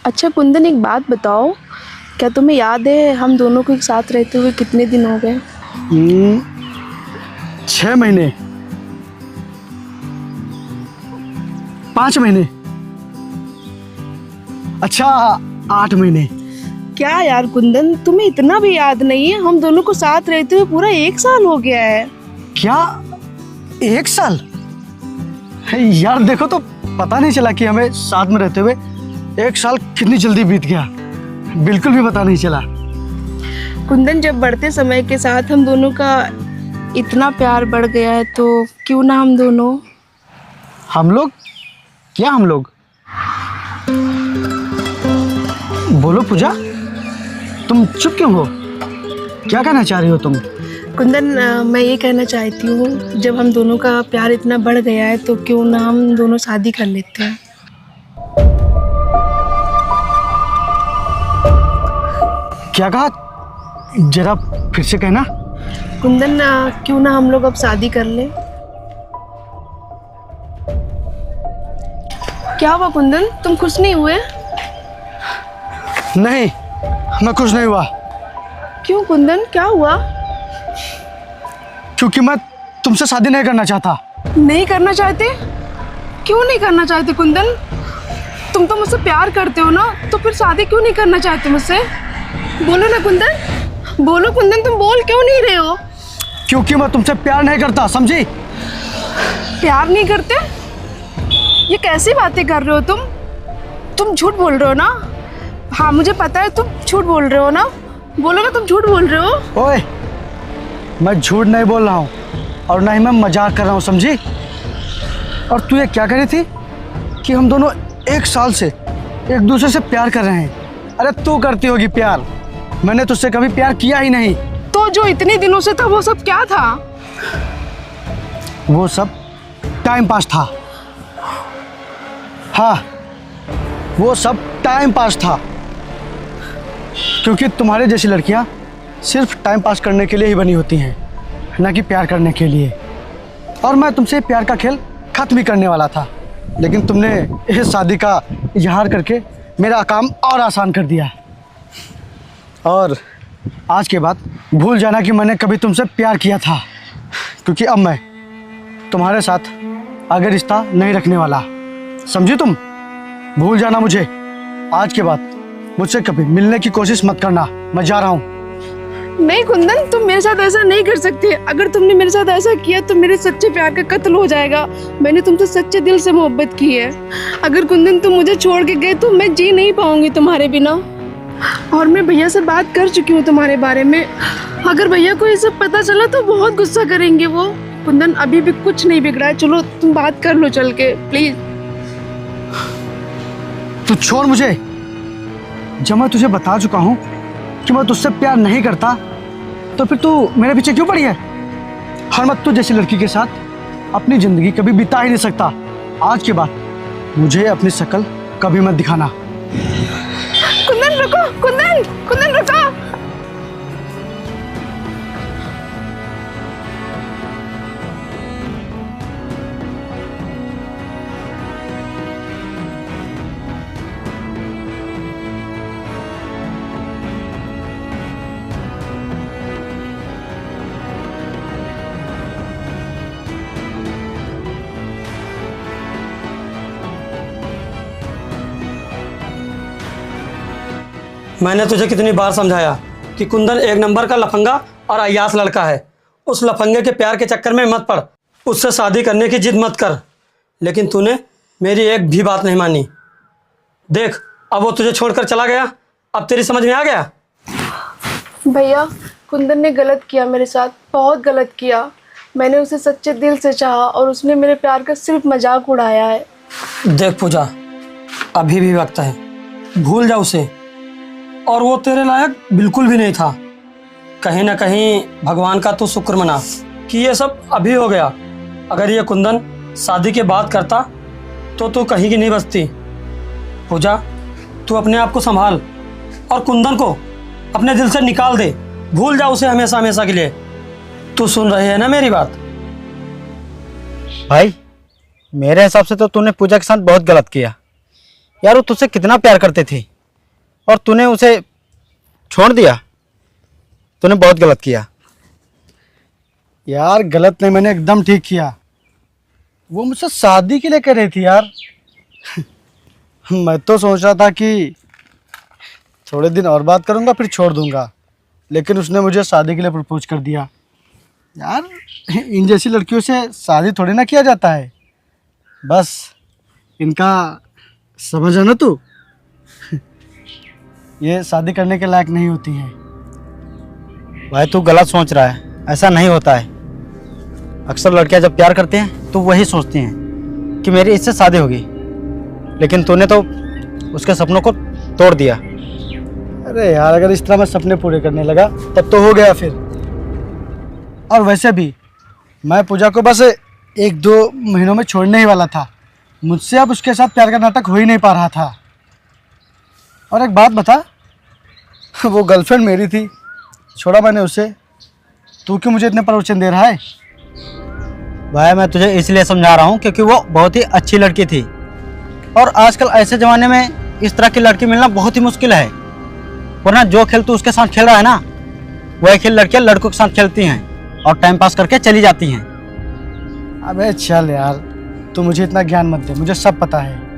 अच्छा कुंदन, एक बात बताओ, क्या तुम्हें याद है हम दोनों को एक साथ रहते हुए कितने दिन हो गए? 6 महीने, 5 महीने, अच्छा 8 महीने। क्या यार कुंदन, तुम्हें इतना भी याद नहीं है? हम दोनों को साथ रहते हुए पूरा 1 साल हो गया है। क्या 1 साल? यार देखो तो पता नहीं चला कि हमें साथ में रहते हुए 1 साल कितनी जल्दी बीत गया। बिल्कुल भी पता नहीं चला। कुंदन, जब बढ़ते समय के साथ हम दोनों का इतना प्यार बढ़ गया है तो क्यों ना हम दोनों। हम लोग? क्या हम लोग? बोलो पूजा, तुम चुप क्यों हो? क्या कहना चाह रही हो तुम? कुंदन, मैं ये कहना चाहती हूँ, जब हम दोनों का प्यार इतना बढ़ गया है तो क्यों ना हम दोनों शादी कर लेते हैं। क्या कहा? जरा फिर से कहना। कुंदन, क्यों ना हम लोग अब शादी कर ले। क्या हुआ कुंदन, तुम खुश नहीं हुए? नहीं, मैं खुश नहीं हुआ। क्यों कुंदन, क्या हुआ? क्योंकि मैं तुमसे शादी नहीं करना चाहता। नहीं करना चाहते? क्यों नहीं करना चाहते कुंदन? तुम तो मुझसे प्यार करते हो ना, तो फिर शादी क्यों नहीं करना चाहते मुझसे? बोलो ना कुंदन, बोलो कुंदन, तुम बोल क्यों नहीं रहे हो? क्योंकि मैं तुमसे प्यार नहीं करता, समझी? प्यार नहीं करते? ये कैसी बातें कर रहे हो तुम? तुम झूठ बोल रहे हो ना? हाँ, मुझे पता है तुम झूठ बोल रहे हो ना। बोलो ना, तुम झूठ बोल रहे हो। ओए, मैं झूठ नहीं बोल रहा हूँ और ना ही मैं मजाक कर रहा हूँ, समझी? और तू ये क्या कह रही थी कि हम दोनों 1 साल से एक दूसरे से प्यार कर रहे हैं? अरे तू करती होगी प्यार, मैंने तुझसे कभी प्यार किया ही नहीं। तो जो इतने दिनों से था वो सब क्या था? वो सब टाइम पास था। हाँ, वो सब टाइम पास था, क्योंकि तुम्हारे जैसी लड़कियां सिर्फ टाइम पास करने के लिए ही बनी होती हैं, ना कि प्यार करने के लिए। और मैं तुमसे प्यार का खेल खत्म भी करने वाला था, लेकिन तुमने इस शादी का इजहार करके मेरा काम और आसान कर दिया। और आज के बाद भूल जाना कि मैंने कभी तुमसे प्यार किया था, क्योंकि अब मैं तुम्हारे साथ आगे रिश्ता नहीं रखने वाला, समझी तुम? भूल जाना मुझे। आज के बाद मुझसे कभी मिलने की कोशिश मत करना। मैं जा रहा हूँ। नहीं कुंदन, तुम मेरे साथ ऐसा नहीं कर सकते। अगर तुमने मेरे साथ ऐसा किया तो मेरे सच्चे प्यार का कत्ल हो जाएगा। मैंने तुमसे सच्चे दिल से मोहब्बत की है। अगर कुंदन तुम मुझे छोड़ के गए तो मैं जी नहीं पाऊंगी तुम्हारे बिना। और मैं भैया से बात कर चुकी हूँ तुम्हारे बारे में। अगर भैया को ये सब पता चला तो बहुत गुस्सा करेंगे वो। कुंदन, अभी भी कुछ नहीं बिगड़ा है, चलो तुम बात कर लो चल के, प्लीज। तू छोड़ मुझे। जब मैं तुझे बता चुका हूँ कि मैं तुझसे प्यार नहीं करता, तो फिर तू मेरे पीछे क्यों पड़ी है? और मैं तुझ जैसी लड़की के साथ अपनी जिंदगी कभी बिता ही नहीं सकता। आज के बाद मुझे अपनी शक्ल कभी मत दिखाना। कुंदन रुको, कुंदन, कुंदन रुको। मैंने तुझे कितनी बार समझाया कि कुंदन एक नंबर का लफंगा और अय्यास लड़का है। उस लफंगे के प्यार के चक्कर में मत पड़, उससे शादी करने की जिद मत कर। लेकिन तूने मेरी एक भी बात नहीं मानी। देख, अब वो तुझे छोड़कर चला गया। अब तेरी समझ में आ गया? भैया, कुंदन ने गलत किया मेरे साथ, बहुत गलत किया। मैंने उसे सच्चे दिल से चाहा और उसने मेरे प्यार का सिर्फ मजाक उड़ाया है। देख पूजा, अभी भी वक्त है, भूल जा उसे। और वो तेरे लायक बिल्कुल भी नहीं था। कहीं ना कहीं भगवान का तू शुक्र मना कि ये सब अभी हो गया। अगर ये कुंदन शादी के बाद करता तो तू कहीं की नहीं बचती। पूजा, तू अपने आप को संभाल और कुंदन को अपने दिल से निकाल दे। भूल जा उसे हमेशा हमेशा के लिए। तू सुन रही है ना मेरी बात? भाई, मेरे हिसाब से तो तूने पूजा के साथ बहुत गलत किया। यार वो तुझसे कितना प्यार करते थे। और तूने उसे छोड़ दिया। तूने बहुत गलत किया। यार गलत नहीं, मैंने एकदम ठीक किया। वो मुझसे शादी के लिए कर रही थी यार। मैं तो सोच रहा था कि थोड़े दिन और बात करूंगा फिर छोड़ दूंगा, लेकिन उसने मुझे शादी के लिए प्रपोज कर दिया। यार इन जैसी लड़कियों से शादी थोड़ी ना किया जाता है, बस इनका समझ है ना तू। ये शादी करने के लायक नहीं होती हैं। भाई तू गलत सोच रहा है, ऐसा नहीं होता है। अक्सर लड़कियां जब प्यार करते हैं तो वही सोचती हैं कि मेरी इससे शादी होगी, लेकिन तूने तो उसके सपनों को तोड़ दिया। अरे यार अगर इस तरह मैं सपने पूरे करने लगा तब तो हो गया फिर। और वैसे भी मैं पूजा को बस 1-2 महीनों में छोड़ने ही वाला था। मुझसे अब उसके साथ प्यार का नाटक हो ही नहीं पा रहा था। और एक बात बता, वो गर्लफ्रेंड मेरी थी, छोड़ा मैंने उसे। तू क्यों मुझे इतने प्रवचन दे रहा है? भाई मैं तुझे इसलिए समझा रहा हूँ क्योंकि वो बहुत ही अच्छी लड़की थी, और आजकल ऐसे ज़माने में इस तरह की लड़की मिलना बहुत ही मुश्किल है। वरना जो खेल तू उसके साथ खेल रहा है ना, वही खेल लड़कियाँ लड़कों के साथ खेलती हैं और टाइम पास करके चली जाती हैं। अबे चल यार, तू मुझे इतना ज्ञान मत दे, मुझे सब पता है।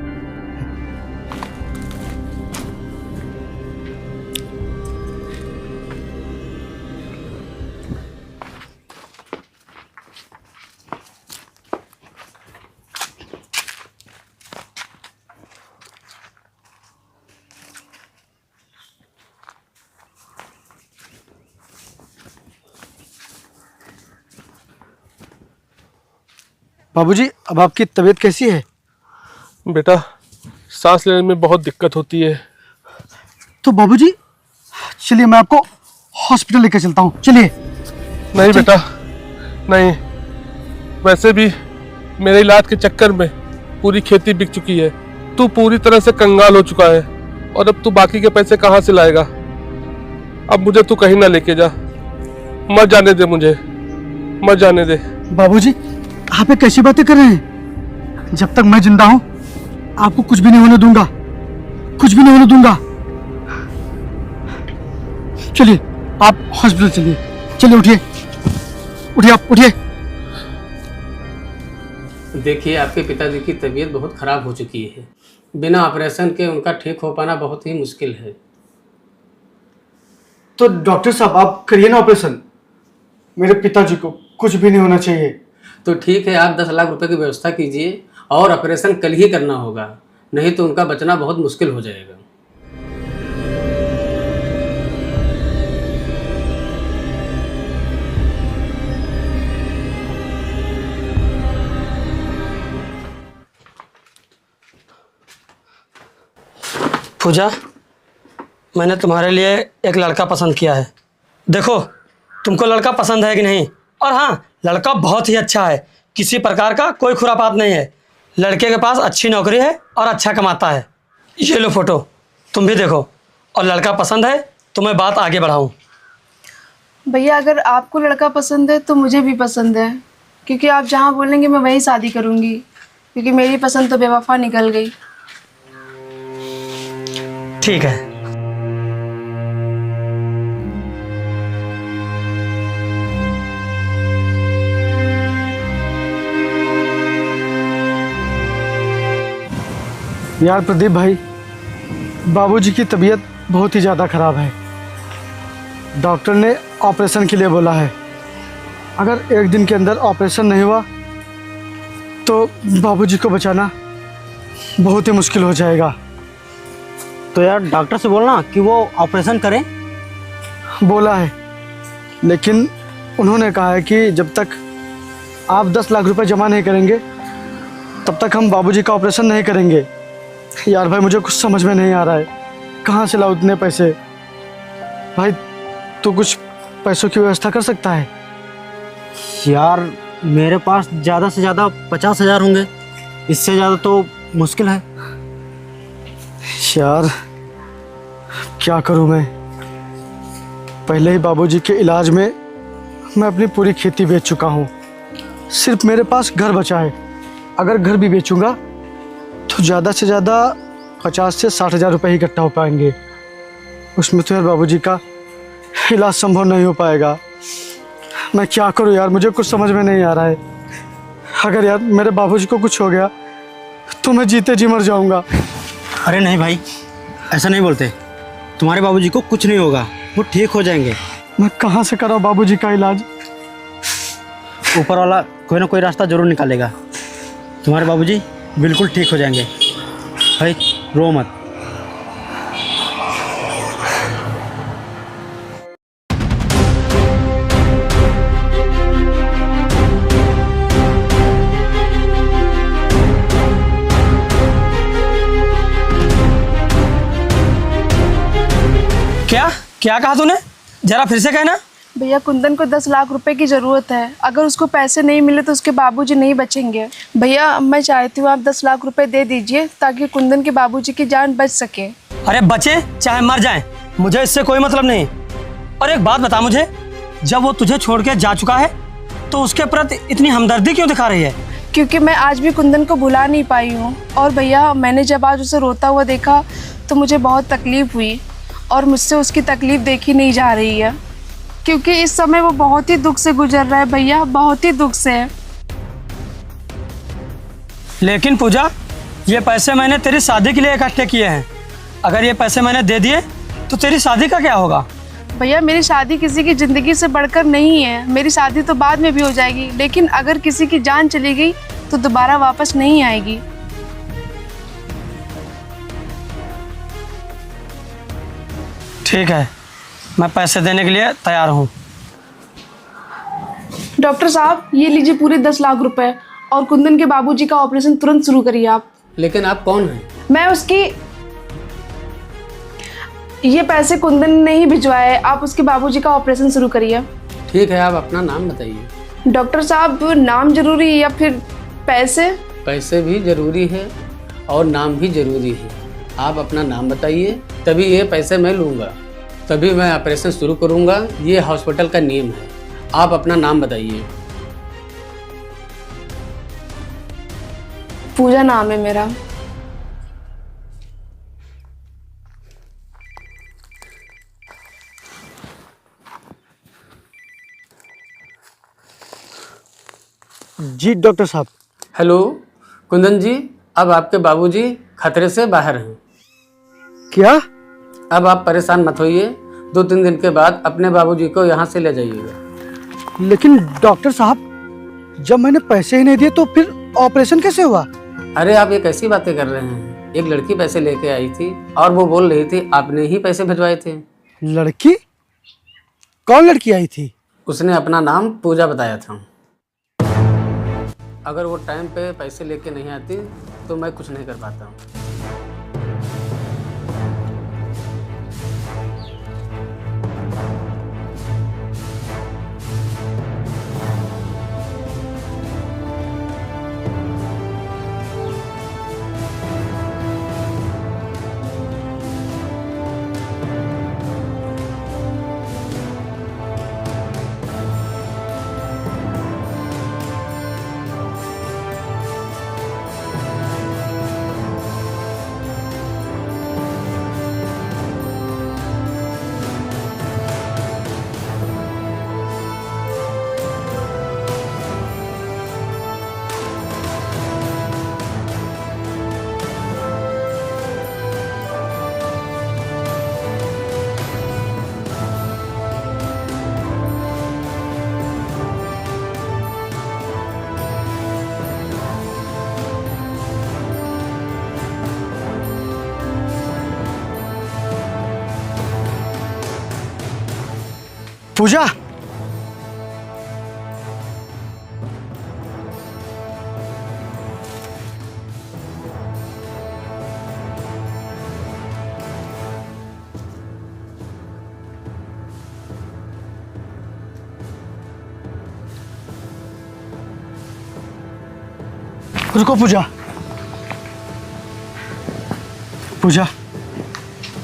बाबूजी अब आपकी तबीयत कैसी है? बेटा सांस लेने में बहुत दिक्कत होती है। तो बाबूजी चलिए मैं आपको हॉस्पिटल लेकर चलता हूँ, चलिए। नहीं बेटा नहीं, वैसे भी मेरे इलाज के चक्कर में पूरी खेती बिक चुकी है। तू पूरी तरह से कंगाल हो चुका है, और अब तू बाकी के पैसे कहाँ से लाएगा? अब मुझे तू कहीं ना लेके जा, मत जाने दे मुझे, मत जाने दे। बाबूजी आप ये कैसी बातें कर रहे हैं? जब तक मैं जिंदा हूं आपको कुछ भी नहीं होने दूंगा, कुछ भी नहीं होने दूंगा। चलिए आप हॉस्पिटल चलिए, चलिए उठिए, उठिए आप उठिए। देखिए आपके पिताजी की तबीयत बहुत ख़राब हो चुकी है। बिना ऑपरेशन के उनका ठीक हो पाना बहुत ही मुश्किल है। तो डॉक्टर साहब आप करिए ना ऑपरेशन, मेरे पिताजी को कुछ भी नहीं होना चाहिए। तो ठीक है, आप 10 लाख रुपए की व्यवस्था कीजिए, और ऑपरेशन कल ही करना होगा, नहीं तो उनका बचना बहुत मुश्किल हो जाएगा। पूजा, मैंने तुम्हारे लिए एक लड़का पसंद किया है। देखो तुमको लड़का पसंद है कि नहीं? और हाँ, लड़का बहुत ही अच्छा है, किसी प्रकार का कोई खुरापात नहीं है। लड़के के पास अच्छी नौकरी है और अच्छा कमाता है। ये लो फोटो, तुम भी देखो, और लड़का पसंद है तो मैं बात आगे बढ़ाऊँ। भैया अगर आपको लड़का पसंद है तो मुझे भी पसंद है, क्योंकि आप जहाँ बोलेंगे मैं वहीं शादी करूँगी, क्योंकि मेरी पसंद तो बेवफा निकल गई। ठीक है। यार प्रदीप भाई, बाबूजी की तबीयत बहुत ही ज़्यादा ख़राब है। डॉक्टर ने ऑपरेशन के लिए बोला है। अगर 1 दिन के अंदर ऑपरेशन नहीं हुआ तो बाबूजी को बचाना बहुत ही मुश्किल हो जाएगा। तो यार डॉक्टर से बोलना कि वो ऑपरेशन करें। बोला है, लेकिन उन्होंने कहा है कि जब तक आप 10 लाख रुपए जमा नहीं करेंगे तब तक हम बाबूजी का ऑपरेशन नहीं करेंगे। यार भाई मुझे कुछ समझ में नहीं आ रहा है, कहाँ से लाऊं इतने पैसे? भाई तू कुछ पैसों की व्यवस्था कर सकता है? यार मेरे पास ज़्यादा से ज़्यादा 50,000 होंगे, इससे ज़्यादा तो मुश्किल है। यार क्या करूं मैं? पहले ही बाबूजी के इलाज में मैं अपनी पूरी खेती बेच चुका हूं, सिर्फ मेरे पास घर बचा है। अगर घर भी बेचूंगा तो ज़्यादा से ज़्यादा 50 से 60 हज़ार रुपये ही इकट्ठा हो पाएंगे। उसमें तो यार बाबूजी का इलाज संभव नहीं हो पाएगा। मैं क्या करूं यार, मुझे कुछ समझ में नहीं आ रहा है। अगर यार मेरे बाबूजी को कुछ हो गया तो मैं जीते जी मर जाऊंगा। अरे नहीं भाई, ऐसा नहीं बोलते। तुम्हारे बाबूजी को कुछ नहीं होगा, वो ठीक हो जाएंगे। मैं कहाँ से कराऊं बाबूजी का इलाज? ऊपर वाला कोई ना कोई रास्ता जरूर निकालेगा। तुम्हारे बाबूजी बिल्कुल ठीक हो जाएंगे। भाई रो मत। क्या क्या कहा तूने? जरा फिर से कहना। भैया कुंदन को 10 लाख रुपए की ज़रूरत है। अगर उसको पैसे नहीं मिले तो उसके बाबूजी नहीं बचेंगे। भैया मैं चाहती हूँ आप 10 लाख रुपए दे दीजिए ताकि कुंदन के बाबूजी की जान बच सके। अरे बचे चाहे मर जाए, मुझे इससे कोई मतलब नहीं। और एक बात बता मुझे, जब वो तुझे छोड़ के जा चुका है तो उसके प्रति इतनी हमदर्दी क्यों दिखा रही है? क्योंकि मैं आज भी कुंदन को भुला नहीं पाई हूँ। और भैया मैंने जब आज उसे रोता हुआ देखा तो मुझे बहुत तकलीफ हुई और मुझसे उसकी तकलीफ देखी नहीं जा रही है, क्योंकि इस समय वो बहुत ही दुख से गुजर रहा है भैया, बहुत ही दुख से है। लेकिन पूजा, ये पैसे मैंने तेरी शादी के लिए इकट्ठे किए हैं। अगर ये पैसे मैंने दे दिए तो तेरी शादी का क्या होगा? भैया मेरी शादी किसी की ज़िंदगी से बढ़कर नहीं है। मेरी शादी तो बाद में भी हो जाएगी, लेकिन अगर किसी की जान चली गई तो दोबारा वापस नहीं आएगी। ठीक है, मैं पैसे देने के लिए तैयार हूँ। डॉक्टर साहब ये लीजिए पूरे 10 लाख रुपए और कुंदन के बाबूजी का ऑपरेशन तुरंत शुरू करिए आप। लेकिन आप कौन हैं? मैं उसकी, ये पैसे कुंदन ने ही भिजवाए, आप उसके बाबूजी का ऑपरेशन शुरू करिए। ठीक है, आप अपना नाम बताइए। डॉक्टर साहब नाम जरूरी है या फिर पैसे? पैसे भी ज़रूरी है और नाम भी ज़रूरी है। आप अपना नाम बताइए, तभी ये पैसे मैं लूँगा, तभी मैं ऑपरेशन शुरू करूँगा। ये हॉस्पिटल का नियम है। आप अपना नाम बताइए। पूजा नाम है मेरा। जी डॉक्टर साहब। हेलो कुंदन जी, अब आपके बाबूजी खतरे से बाहर हैं। क्या? अब आप परेशान मत होइए। 2-3 दिन के बाद अपने बाबूजी को यहाँ से ले जाइएगा। लेकिन डॉक्टर साहब, जब मैंने पैसे ही नहीं दिए तो फिर ऑपरेशन कैसे हुआ? अरे आप ये कैसी बातें कर रहे हैं? एक लड़की पैसे लेके आई थी और वो बोल रही थी आपने ही पैसे भिजवाए थे। लड़की? कौन लड़की आई थी? उसने अपना नाम पूजा बताया था। अगर वो टाइम पे पैसे लेके नहीं आती तो मैं कुछ नहीं कर पाता हूँ। पूजा, रुको पूजा। पूजा,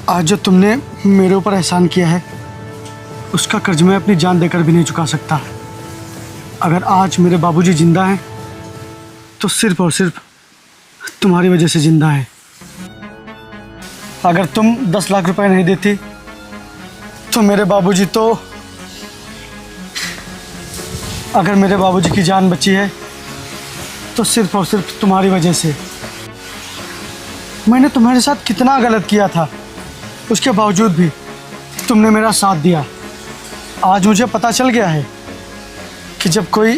आज जो तुमने मेरे ऊपर एहसान किया है उसका कर्ज मैं अपनी जान देकर भी नहीं चुका सकता। अगर आज मेरे बाबूजी जिंदा हैं तो सिर्फ और सिर्फ तुम्हारी वजह से जिंदा है। अगर तुम 10 लाख रुपए नहीं देती तो मेरे बाबूजी तो, अगर मेरे बाबूजी की जान बची है तो सिर्फ और सिर्फ तुम्हारी वजह से। मैंने तुम्हारे साथ कितना गलत किया था, उसके बावजूद भी तुमने मेरा साथ दिया। आज मुझे पता चल गया है कि जब कोई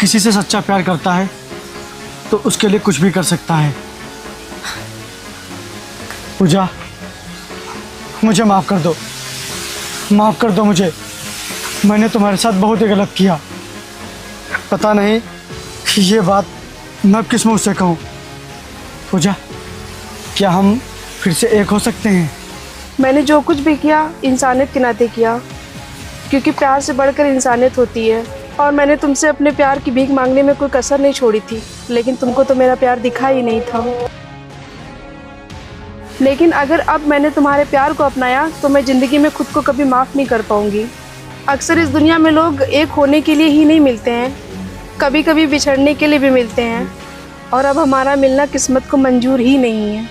किसी से सच्चा प्यार करता है तो उसके लिए कुछ भी कर सकता है। पूजा, मुझे माफ़ कर दो, माफ़ कर दो मुझे। मैंने तुम्हारे साथ बहुत ही गलत किया। पता नहीं ये बात मैं अब किस मुँह से कहूँ। पूजा, क्या हम फिर से एक हो सकते हैं? मैंने जो कुछ भी किया इंसानियत के नाते किया, क्योंकि प्यार से बढ़कर इंसानियत होती है। और मैंने तुमसे अपने प्यार की भीख मांगने में कोई कसर नहीं छोड़ी थी, लेकिन तुमको तो मेरा प्यार दिखा ही नहीं था। लेकिन अगर अब मैंने तुम्हारे प्यार को अपनाया तो मैं ज़िंदगी में खुद को कभी माफ़ नहीं कर पाऊँगी। अक्सर इस दुनिया में लोग एक होने के लिए ही नहीं मिलते हैं, कभी कभी बिछड़ने के लिए भी मिलते हैं। और अब हमारा मिलना किस्मत को मंजूर ही नहीं है।